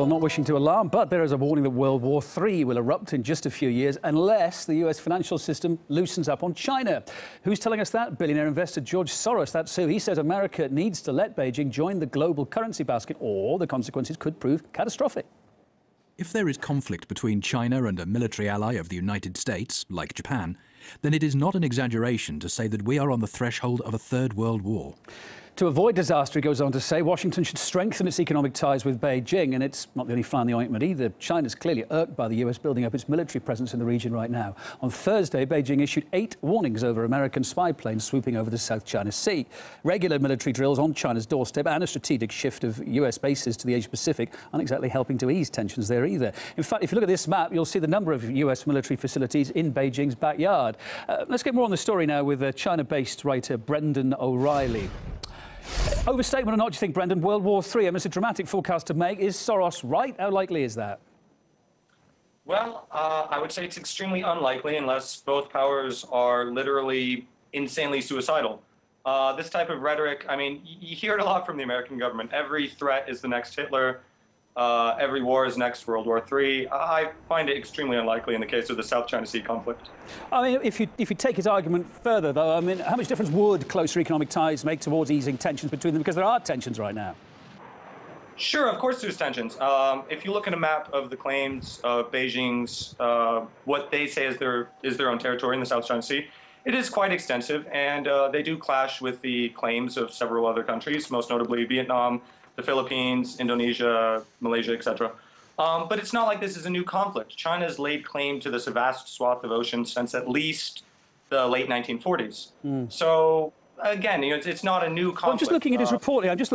Well, not wishing to alarm, but there is a warning that World War III will erupt in just a few years unless the US financial system loosens up on China. Who's telling us that? Billionaire investor George Soros. That's who. He says America needs to let Beijing join the global currency basket, or the consequences could prove catastrophic. If there is conflict between China and a military ally of the United States, like Japan, then it is not an exaggeration to say that we are on the threshold of a third world war. To avoid disaster, he goes on to say, Washington should strengthen its economic ties with Beijing, and it's not the only fly in the ointment either. China's clearly irked by the US building up its military presence in the region right now. On Thursday, Beijing issued 8 warnings over American spy planes swooping over the South China Sea. Regular military drills on China's doorstep and a strategic shift of US bases to the Asia-Pacific aren't exactly helping to ease tensions there either. In fact, if you look at this map, you'll see the number of US military facilities in Beijing's backyard. Let's get more on the story now with China-based writer Brendan O'Reilly. Overstatement or not, do you think, Brendan? World War III, I mean, it's a dramatic forecast to make. Is Soros right? How likely is that? Well, I would say it's extremely unlikely unless both powers are literally insanely suicidal. This type of rhetoric, I mean, you hear it a lot from the American government. Every threat is the next Hitler. Every war is next World War III. I find it extremely unlikely in the case of the South China Sea conflict. I mean, if you take his argument further, though, I mean, how much difference would closer economic ties make towards easing tensions between them? Because there are tensions right now. Sure, of course there's tensions. If you look at a map of the claims of Beijing's, what they say is their own territory in the South China Sea, it is quite extensive, and they do clash with the claims of several other countries, most notably Vietnam, the Philippines, Indonesia, Malaysia, etc. But it's not like this is a new conflict. China's laid claim to this vast swath of ocean since at least the late 1940s. So again, you know, it's not a new conflict. Well, I'm just looking at his report here. I'm just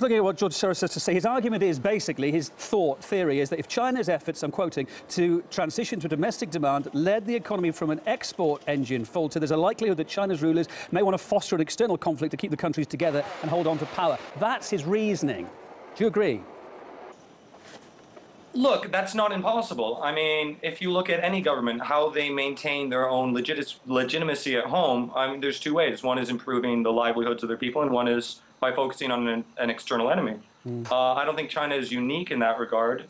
looking at what George Soros has to say. His argument is basically, his theory is that if China's efforts, I'm quoting, to transition to domestic demand led the economy from an export engine falter, there's a likelihood that China's rulers may want to foster an external conflict to keep the countries together and hold on to power. That's his reasoning. Do you agree? Look, that's not impossible. I mean, if you look at any government, how they maintain their own legitimacy at home, I mean, there's two ways. One is improving the livelihoods of their people, and one is by focusing on an external enemy. I don't think China is unique in that regard.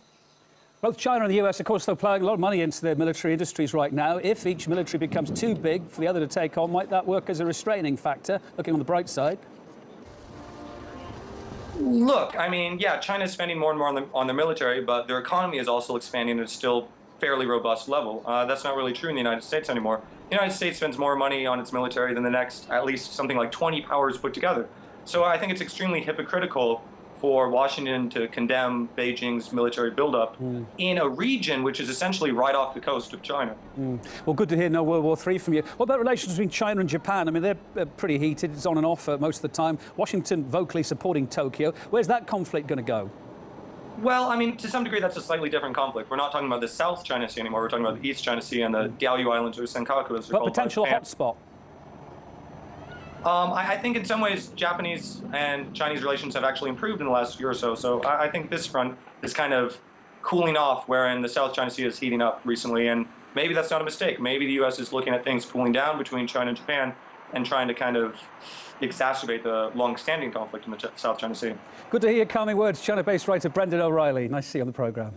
Both China and the US, of course, they're plowing a lot of money into their military industries right now. If each military becomes too big for the other to take on, might that work as a restraining factor, looking on the bright side? Look, I mean, yeah, China's spending more and more on their military, but their economy is also expanding at a still fairly robust level. That's not really true in the United States anymore. The United States spends more money on its military than the next, at least something like 20 powers put together. So I think it's extremely hypocritical for Washington to condemn Beijing's military buildup in a region which is essentially right off the coast of China. Well, good to hear no World War III from you. What about relations between China and Japan? I mean, they're pretty heated. It's on and off most of the time. Washington vocally supporting Tokyo. Where's that conflict going to go? Well, I mean, to some degree, that's a slightly different conflict. We're not talking about the South China Sea anymore. We're talking about the East China Sea and the Diaoyu Islands, or Senkaku, as they're called. But potential hotspot. I think in some ways Japanese and Chinese relations have actually improved in the last year or so. So I think this front is kind of cooling off, wherein the South China Sea is heating up recently. And maybe that's not a mistake. Maybe the U.S. is looking at things cooling down between China and Japan and trying to kind of exacerbate the long-standing conflict in the South China Sea. Good to hear your calming words. China-based writer Brendan O'Reilly. Nice to see you on the programme.